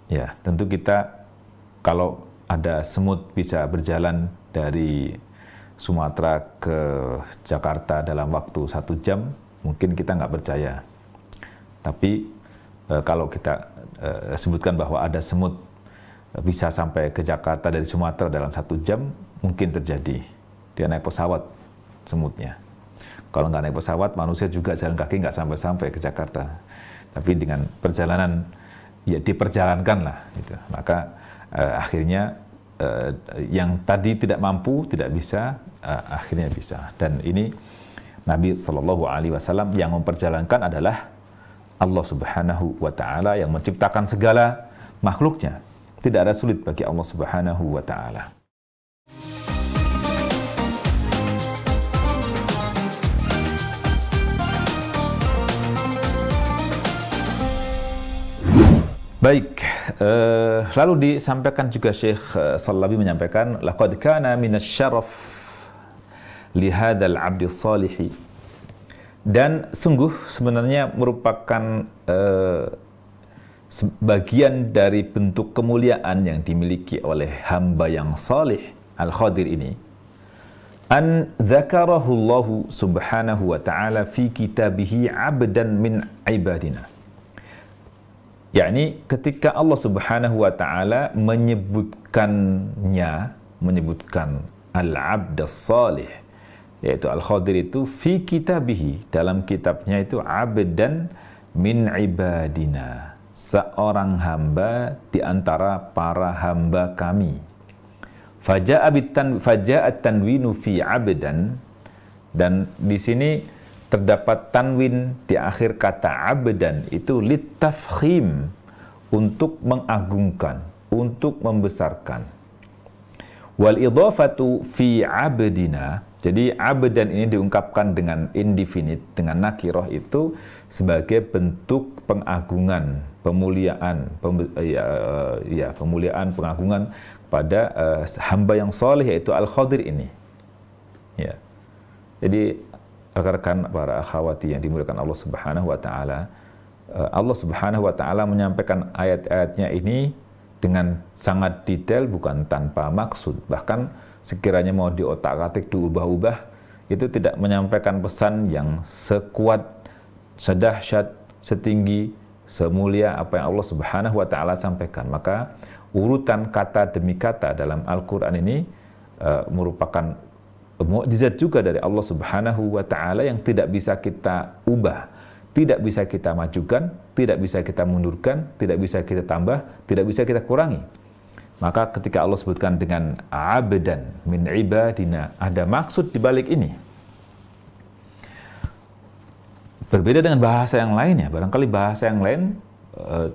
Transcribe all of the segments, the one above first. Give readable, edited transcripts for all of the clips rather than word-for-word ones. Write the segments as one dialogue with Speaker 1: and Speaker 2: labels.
Speaker 1: Ya, tentu kita kalau ada semut bisa berjalan dari Sumatera ke Jakarta dalam waktu 1 jam, mungkin kita nggak percaya. Tapi kalau kita sebutkan bahwa ada semut bisa sampai ke Jakarta dari Sumatera dalam 1 jam, mungkin terjadi. Dia naik pesawat semutnya. Kalau nggak naik pesawat, manusia juga jalan kaki nggak sampai-sampai ke Jakarta. Tapi dengan perjalanan, ya diperjalankan lah. Gitu. Maka akhirnya yang tadi tidak mampu, tidak bisa, akhirnya bisa. Dan ini Nabi SAW yang memperjalankan adalah Allah Subhanahu wa Ta'ala yang menciptakan segala makhluknya. Tidak ada sulit bagi Allah Subhanahu wa Ta'ala. Baik, lalu disampaikan juga Syekh Shalabi menyampaikan, laqad kana minasyaraf li hadzal 'abdi shalihi. Dan sungguh sebenarnya merupakan bagian dari bentuk kemuliaan yang dimiliki oleh hamba yang salih Al-Khadir ini, an dzakarahu Allah Subhanahu wa ta'ala fi kitabihi 'abdan min ibadina. Yakni ketika Allah Subhanahu wa Ta'ala menyebutkan Al-Abd as-Salih, yaitu Al-Khadir itu fi kitabihi, dalam kitabnya itu abdan min ibadina, seorang hamba di antara para hamba kami. Faja'at tanwinu fi abdan, dan di sini terdapat tanwin di akhir kata abdan itu litafkhim, untuk mengagungkan, untuk membesarkan. Wal idhafatu fi abdina, jadi abdan ini diungkapkan dengan indefinite, dengan nakirah itu sebagai bentuk pengagungan, pemuliaan, pemuliaan, pengagungan pada hamba yang saleh, yaitu Al-Khadir ini. Ya. Jadi rekan-rekan para akhwati yang dimuliakan Allah Subhanahu wa Ta'ala, Allah Subhanahu wa Ta'ala menyampaikan ayat-ayatnya ini dengan sangat detail, bukan tanpa maksud. Bahkan sekiranya mau diotak-atik, diubah-ubah, itu tidak menyampaikan pesan yang sekuat, sedahsyat, setinggi, semulia apa yang Allah Subhanahu wa Ta'ala sampaikan. Maka urutan kata demi kata dalam Al-Quran ini merupakan mukjizat juga dari Allah Subhanahu wa Ta'ala yang tidak bisa kita ubah, tidak bisa kita majukan, tidak bisa kita mundurkan, tidak bisa kita tambah, tidak bisa kita kurangi. Maka ketika Allah sebutkan dengan abdan min ibadina, ada maksud di balik ini. Berbeda dengan bahasa yang lainnya, barangkali bahasa yang lain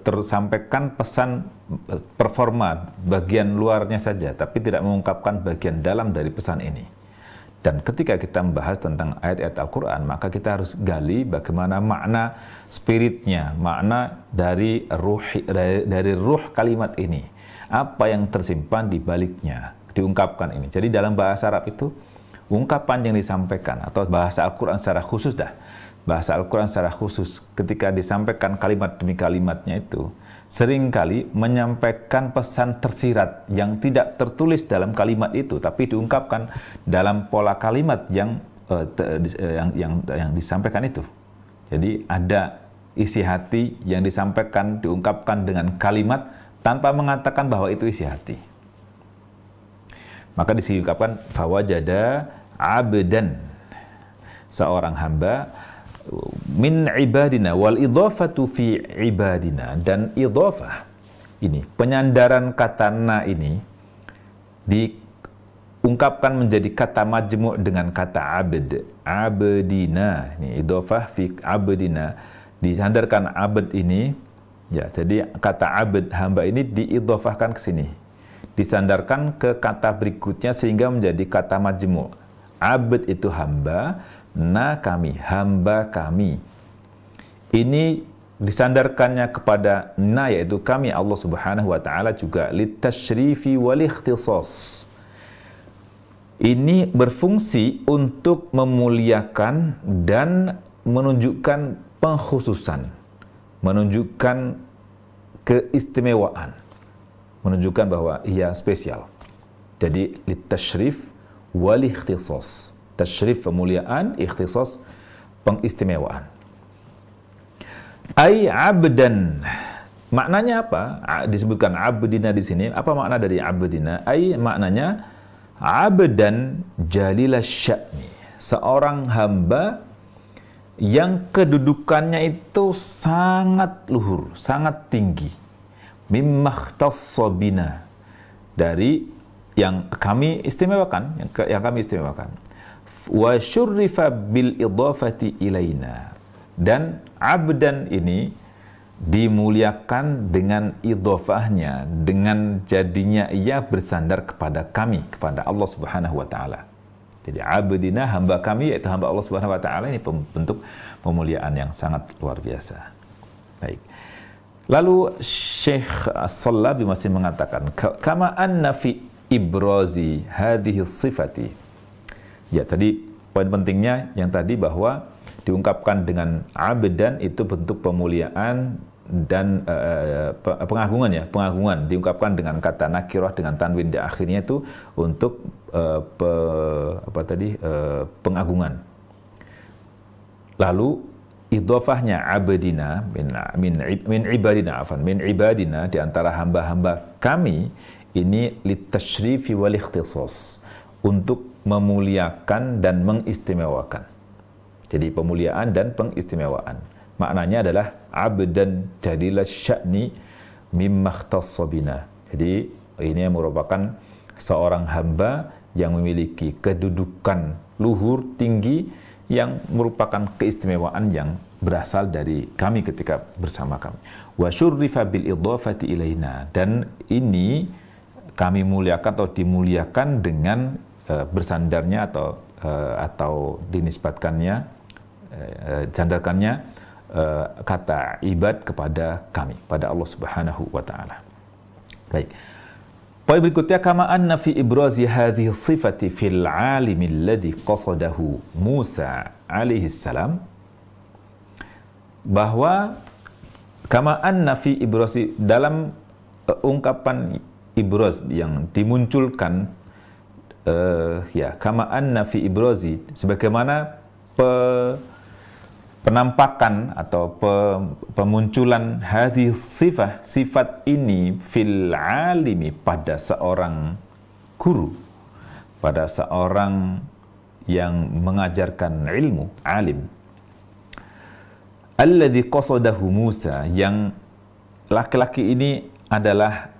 Speaker 1: tersampaikan pesan performa bagian luarnya saja, tapi tidak mengungkapkan bagian dalam dari pesan ini. Dan ketika kita membahas tentang ayat-ayat Al-Quran, maka kita harus gali bagaimana makna spiritnya, makna dari ruh kalimat ini. Apa yang tersimpan di baliknya, diungkapkan ini. Jadi dalam bahasa Arab itu, ungkapan yang disampaikan, atau bahasa Al-Quran secara khusus bahasa Al-Quran secara khusus, ketika disampaikan kalimat demi kalimatnya itu, seringkali menyampaikan pesan tersirat yang tidak tertulis dalam kalimat itu, tapi diungkapkan dalam pola kalimat yang disampaikan itu. Jadi ada isi hati yang disampaikan, diungkapkan dengan kalimat tanpa mengatakan bahwa itu isi hati. Maka disingkapkan fawajada abdan, seorang hamba min ibadina, wal idhafatu fi ibadina, dan idhafah ini, penyandaran kata na ini diungkapkan menjadi kata majmu' dengan kata abd, abdina. Ini idhafah fi abdina, disandarkan abd ini, ya, jadi kata abd, hamba ini diidhafahkan ke sini, disandarkan ke kata berikutnya sehingga menjadi kata majmu'. Abd itu hamba, na kami, hamba kami. Ini disandarkannya kepada na, yaitu kami Allah Subhanahu wa Ta'ala, juga litashrifi wal ikhtisas. Ini berfungsi untuk memuliakan dan menunjukkan pengkhususan, menunjukkan keistimewaan, menunjukkan bahwa ia spesial. Jadi litasyrif wal ikhtisas. Tasyrif pemuliaan, ikhtisas pengistimewaan. Ai abdan. Maknanya apa? Disebutkan abdina di sini. Apa makna dari abdina? Ai maknanya abdan jalilas sya'ni. Seorang hamba yang kedudukannya itu sangat luhur, sangat tinggi. Mimma ikhtassa bina. Dari yang kami istimewakan, yang kami istimewakan. Wa syurrifa bil idhafati ilaina. Dan abdan ini dimuliakan dengan idhafahnya, dengan jadinya ia bersandar kepada kami, kepada Allah Subhanahu wa taala. Jadi abdina, hamba kami, yaitu hamba Allah Subhanahu wa taala, ini bentuk pemuliaan yang sangat luar biasa. Baik. Lalu Syekh As-Sallabi masih mengatakan, kama anna fi ibrazi hadhihi sifati. Ya, tadi poin pentingnya yang tadi bahwa diungkapkan dengan abdan itu bentuk pemuliaan dan pengagungan, ya, pengagungan diungkapkan dengan kata nakirah dengan tanwin di akhirnya itu untuk pengagungan. Lalu idhofahnya abdina min ibadina di antara hamba-hamba kami ini litashrifi wal ikhtisas, untuk memuliakan dan mengistimewakan. Jadi pemuliaan dan pengistimewaan. Maknanya adalah abdan jadilas sya'ni mimma ikhtassa bina. Jadi ini merupakan seorang hamba yang memiliki kedudukan luhur tinggi yang merupakan keistimewaan yang berasal dari kami ketika bersama kami. Wa syurrifa bil idhafati ilaina, dan ini kami muliakan atau dimuliakan dengan bersandarnya atau dinisbatkannya, sandarkannya kata ibad kepada kami, pada Allah Subhanahu wa taala. Baik. Poin berikutnya, kama anna fi ibrazi hadhihi sifati fil alimi alladhi qasadahu Musa alaihi salam, bahwa kama anna fi ibrazi, dalam ungkapan ibraz yang dimunculkan, kama anna fi ibrazi, sebagaimana penampakan atau pemunculan hadis sifat ini fil alimi, pada seorang guru, pada seorang yang mengajarkan ilmu, alim. Alladzi qasadahu Musa, yang laki-laki ini adalah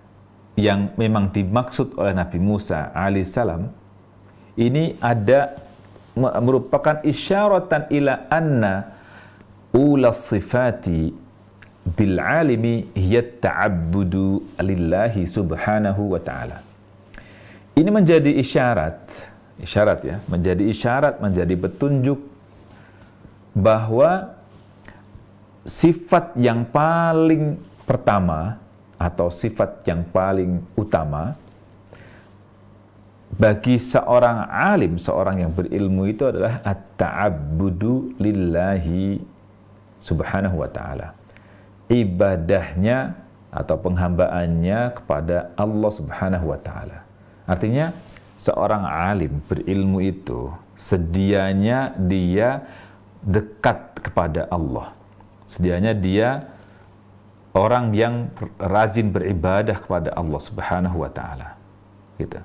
Speaker 1: yang memang dimaksud oleh Nabi Musa alaihissalam. Ini merupakan isyaratan ila anna ula sifati bil alimi hiya ta'abbudu lillahi subhanahu wa ta'ala. Ini menjadi isyarat ya, menjadi petunjuk bahwa sifat yang paling pertama atau sifat yang paling utama bagi seorang alim, seorang yang berilmu, itu adalah at-ta'abbudu lillahi subhanahu wa ta'ala. Ibadahnya atau penghambaannya kepada Allah subhanahu wa ta'ala. Artinya seorang alim berilmu itu sedianya dia dekat kepada Allah. Sedianya dia orang yang rajin beribadah kepada Allah subhanahu wa ta'ala. Gitu.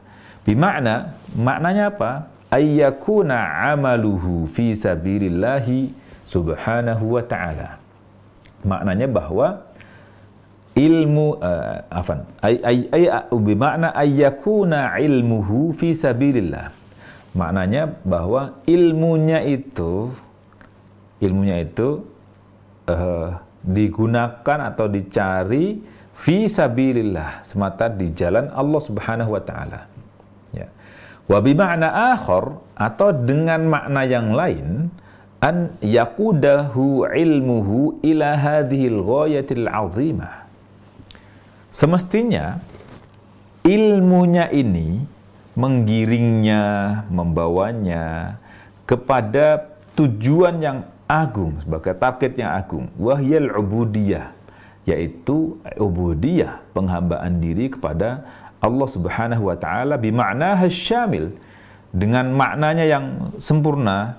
Speaker 1: Maknanya apa? Ayyakuna amaluhu fi sabilillahi subhanahu wa ta'ala. Maknanya bahwa ilmu bimakna ayyakuna ilmuhu fi sabilillah. Maknanya bahwa ilmunya itu digunakan atau dicari fi sabilillah, semata di jalan Allah Subhanahu wa taala. Ya. Wa bimakna akhar, atau dengan makna yang lain, an yaqudahu ilmuhu ila hadhil ghayatil azimah. Semestinya ilmunya ini menggiringnya, membawanya kepada tujuan yang agung, sebagai target yang agung, wahyal ubudiyah, yaitu ubudiyah, penghambaan diri kepada Allah Subhanahu wa taala bima'na hasyamil, dengan maknanya yang sempurna.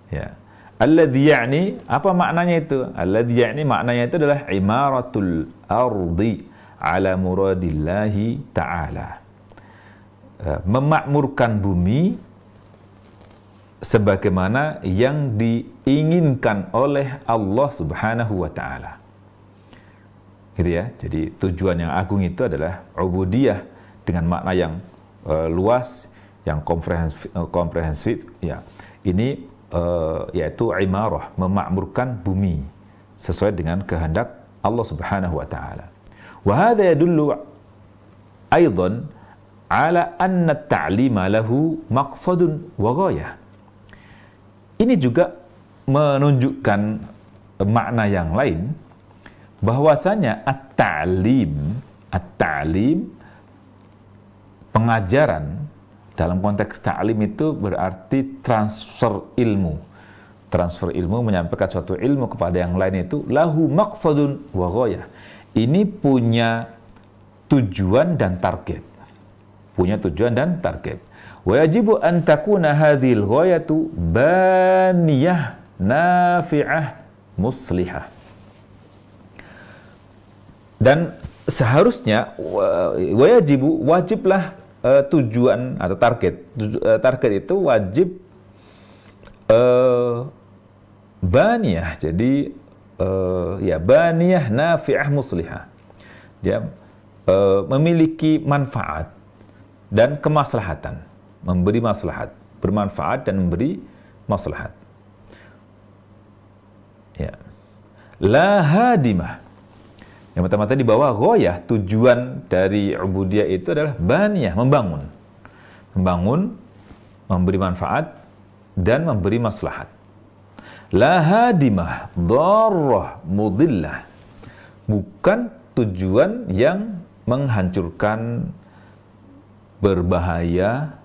Speaker 1: Ya. Alladzi ya'ni, apa maknanya itu? Alladzi ya'ni, maknanya itu adalah imaratul ardi ala muradillahi ta'ala. Memakmurkan bumi sebagaimana yang diinginkan oleh Allah Subhanahu wa taala. Gitu ya. Jadi tujuan yang agung itu adalah ubudiyah dengan makna yang luas, yang komprehensif ya. Ini yaitu imarah, memakmurkan bumi sesuai dengan kehendak Allah Subhanahu wa taala. Wa hadha yadullu aidan ala anna at-ta'lima lahu maqsadun wa ghayah. Ini juga menunjukkan makna yang lain, bahwasanya at-ta'lim, pengajaran dalam konteks ta'lim itu berarti transfer ilmu. Transfer ilmu, menyampaikan suatu ilmu kepada yang lain itu lahu maqsadun wa ghayah. Ini punya tujuan dan target. Punya tujuan dan target. Wa yajibu an takuna hadhil ghayatu baniyah nafi'ah muslihah. Dan seharusnya wajiblah tujuan atau target itu wajib baniyah. Jadi ya baniyah nafi'ah muslihah. Dia memiliki manfaat dan kemaslahatan, memberi maslahat, bermanfaat dan memberi maslahat. Ya. La hadimah. Yang pertama tadi bahwa ghayah, tujuan dari ubudiyah itu adalah baniyah, membangun. Membangun, memberi manfaat dan memberi maslahat. La hadimah, dharrah, mudillah. Bukan tujuan yang menghancurkan, berbahaya,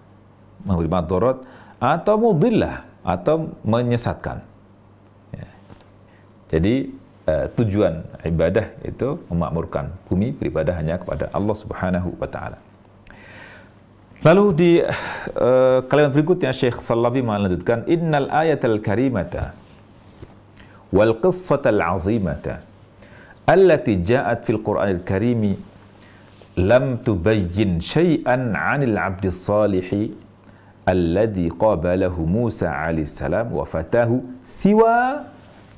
Speaker 1: memberi madarat, atau mudillah, atau menyesatkan. Ya. Jadi tujuan ibadah itu memakmurkan bumi, beribadah hanya kepada Allah Subhanahu wa taala. Lalu di kalimat berikutnya Syekh Salabi melanjutkan, innal ayatal karimata wal qissatal azimata allati ja'at fil Qur'anil Karimi lam tubayyin syai'an 'anil 'abdis salihi alladhi qabalahu Musa alaihi salam wa fatahu siwa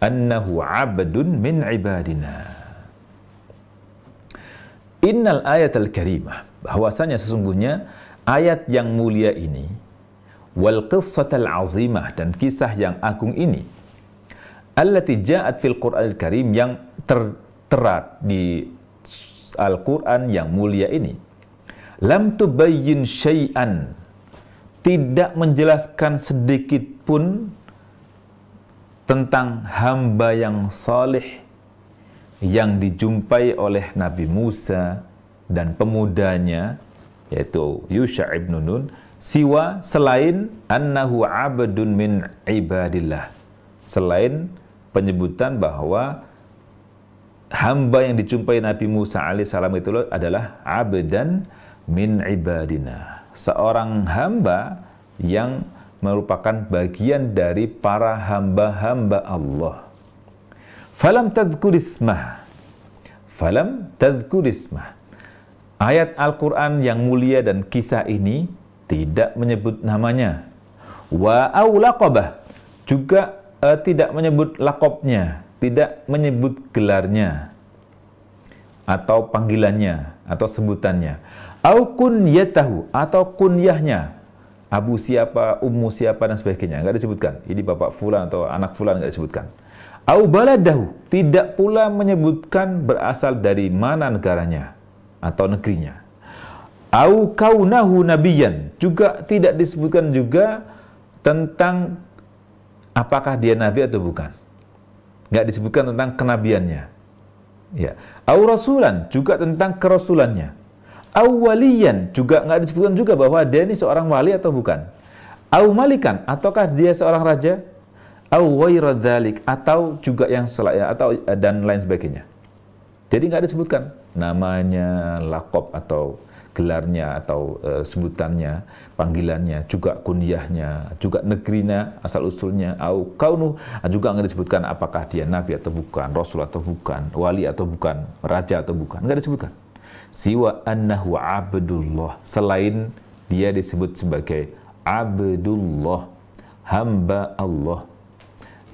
Speaker 1: annahu 'abdun min ibadina. Innal ayatal karimah, bahwasanya sesungguhnya ayat yang mulia ini, wal qissatal 'azimah, dan kisah yang agung ini, allati ja'at fil Qur'anil Karim, yang tertera di Al-Quran yang mulia ini, lam tubayyin syai'an, tidak menjelaskan sedikit pun tentang hamba yang saleh yang dijumpai oleh Nabi Musa dan pemudanya, yaitu Yusha ibn Nun, siwa, selain annahu abdun min ibadillah, selain penyebutan bahwa hamba yang dijumpai Nabi Musa alaihissalam itu adalah abdan min ibadina, seorang hamba yang merupakan bagian dari para hamba-hamba Allah. Falam tadhkur ismah. Ayat Al-Quran yang mulia dan kisah ini tidak menyebut namanya. Wa aulaqabah, juga tidak menyebut lakopnya, tidak menyebut gelarnya atau panggilannya atau sebutannya. Au kunyatahu, atau kunyahnya, abu siapa, ummu siapa dan sebagainya, enggak disebutkan. Ini bapak fulan atau anak fulan, enggak disebutkan. Au baladahu, tidak pula menyebutkan berasal dari mana negaranya atau negerinya. Au kaunahu nabiyan, juga tidak disebutkan juga tentang apakah dia nabi atau bukan. Enggak disebutkan tentang kenabiannya. Ya. Au rasulan, juga tentang kerasulannya. Au waliyan, juga nggak disebutkan juga bahwa dia ini seorang wali atau bukan. Au malikan, ataukah dia seorang raja. Au ghaira dzalik, atau juga yang selain, atau dan lain sebagainya. Jadi nggak disebutkan namanya, lakob atau gelarnya atau sebutannya, panggilannya, juga kunyahnya, juga negerinya, asal usulnya, au kaunu, juga nggak disebutkan apakah dia nabi atau bukan, rasul atau bukan, wali atau bukan, raja atau bukan, nggak disebutkan. Siwa annahu abdullah, selain dia disebut sebagai abdullah, hamba Allah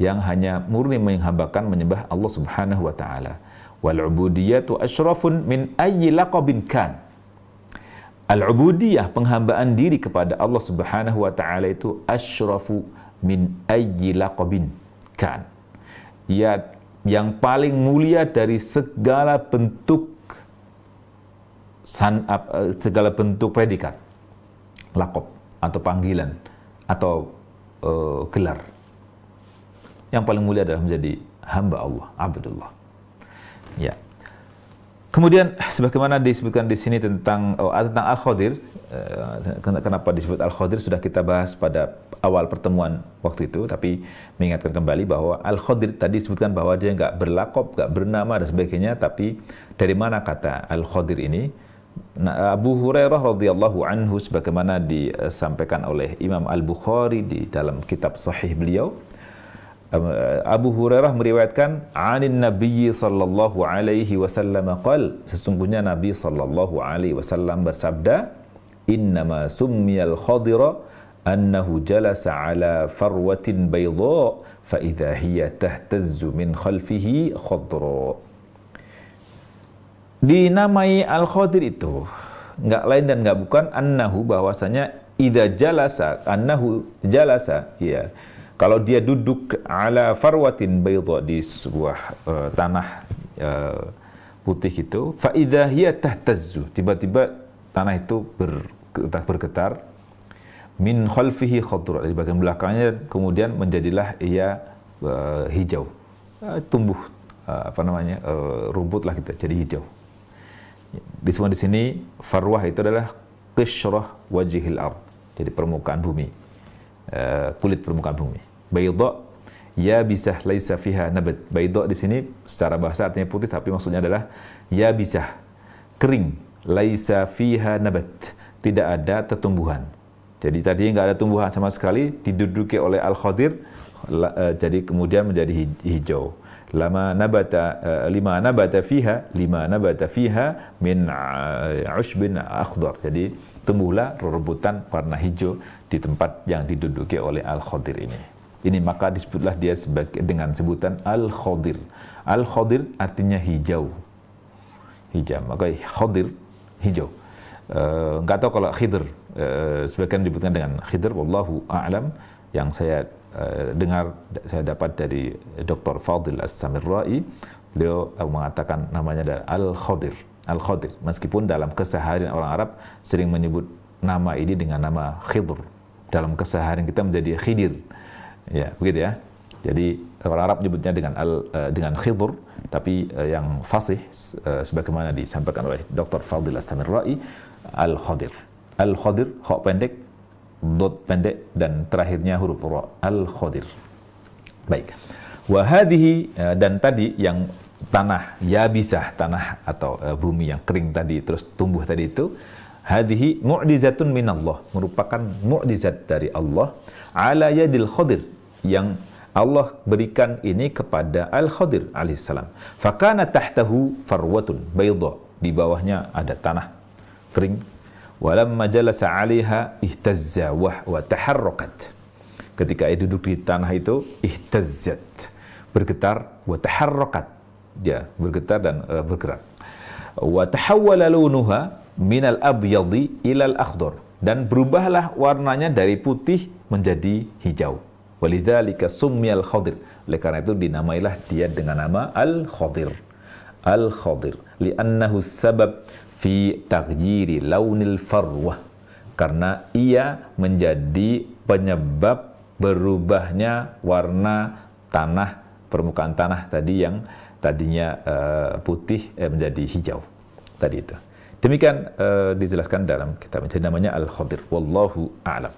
Speaker 1: yang hanya murni menghambakan menyembah Allah Subhanahu wa taala. Wal ubudiyatu asyrafun min ayyi laqabin kan. Al-ubudiyah, penghambaan diri kepada Allah Subhanahu wa taala itu asyrafu min ayyi laqabin kan. Ya, yang paling mulia dari segala bentuk segala bentuk predikat, laqab atau panggilan atau gelar. Yang paling mulia adalah menjadi hamba Allah, abdullah. Ya. Kemudian sebagaimana disebutkan di sini tentang Al-Khadir, kenapa disebut Al-Khadir sudah kita bahas pada awal pertemuan waktu itu, tapi mengingatkan kembali bahwa Al-Khadir tadi disebutkan bahwa dia nggak berlakob, nggak bernama dan sebagainya, tapi dari mana kata Al-Khadir ini? Nah, Abu Hurairah radhiyallahu anhu sebagaimana disampaikan oleh Imam Al-Bukhari di dalam kitab sahih beliau, Abu Hurairah meriwayatkan anin Nabi sallallahu alaihi wasallam qal, sesungguhnya Nabi sallallahu alaihi wasallam bersabda, innama summiyal khadira annahu jalasa ala farwatin bayda fa idza hiya tahtazzu min khalfihi khadra. Dinamai Al-Khadir itu enggak lain dan enggak bukan annahu, bahwasanya idza jalasa, annahu jalasa, ya, kalau dia duduk ala farwatin bayda, di sebuah tanah putih itu, fa idza hiya tahtazzu, tiba-tiba tanah itu bergetar, min khalfihi khadra, di bagian belakangnya kemudian menjadilah ia hijau, tumbuh rumput lah kita, jadi hijau. Disebut di sini farwah itu adalah qishrah wajhil ard, jadi permukaan bumi, kulit permukaan bumi. Bayda yabisah laisa fiha nabat. Bayda di sini secara bahasa artinya putih, tapi maksudnya adalah yabisah, kering, laisa fiha nabat, tidak ada tetumbuhan. Jadi tadi nggak ada tumbuhan sama sekali, diduduki oleh Al-Khadir, jadi kemudian menjadi hijau. Lima nabata fiha min ushbin akhdar. Jadi tumbuhlah rebutan warna hijau di tempat yang diduduki oleh Al-Khadir ini. Ini maka disebutlah dia dengan sebutan Al-Khadir. Al-Khadir artinya hijau. Hijau, maka Khadir hijau. Nggak tahu kalau Khidr, sebagian disebutkan dengan Khidr, wallahu a'lam. Yang saya dengar, saya dapat dari Dr. Fadil As-Samirra'i, beliau mengatakan namanya adalah Al-Khadir. Al-Khadir, meskipun dalam keseharian orang Arab sering menyebut nama ini dengan nama Khidr. Dalam keseharian kita menjadi Khidir. Ya, begitu ya. Jadi orang Arab menyebutnya dengan Khidr, tapi yang fasih sebagaimana disampaikan oleh Dr. Fadil As-Samirra'i, Al-Khadir. Al-Khadir, kha pendek, dot pendek, dan terakhirnya huruf ra, Al-Khadir. Baik. Wa hadhihi, dan tadi yang tanah yabisah, tanah atau bumi yang kering tadi terus tumbuh tadi itu, hadhihi mu'jizatun minallah, merupakan mukjizat dari Allah, ala yadil Khadir, yang Allah berikan ini kepada Al-Khadir alaihissalam. Fakana tahtahu farwatun bayda, di bawahnya ada tanah kering. Walamma jalasa 'alaiha ihtazza wa taharrakat. Ketika ia duduk di tanah itu, ihtazzat, bergetar, wa taharrakat, dia bergetar dan bergerak. Wa tahawwala launuha minal abyadi ilal akhdar, dan berubahlah warnanya dari putih menjadi hijau. Walidzalika summiyal Khadir, oleh karena itu dinamailah dia dengan nama Al-Khadir. Al-Khadir li'annahu sabab fi taghyiri launil farwah, karena ia menjadi penyebab berubahnya warna tanah, permukaan tanah tadi yang tadinya putih menjadi hijau tadi itu. Demikian dijelaskan dalam kitab, namanya Al-Khadir. Wallahu a'lam.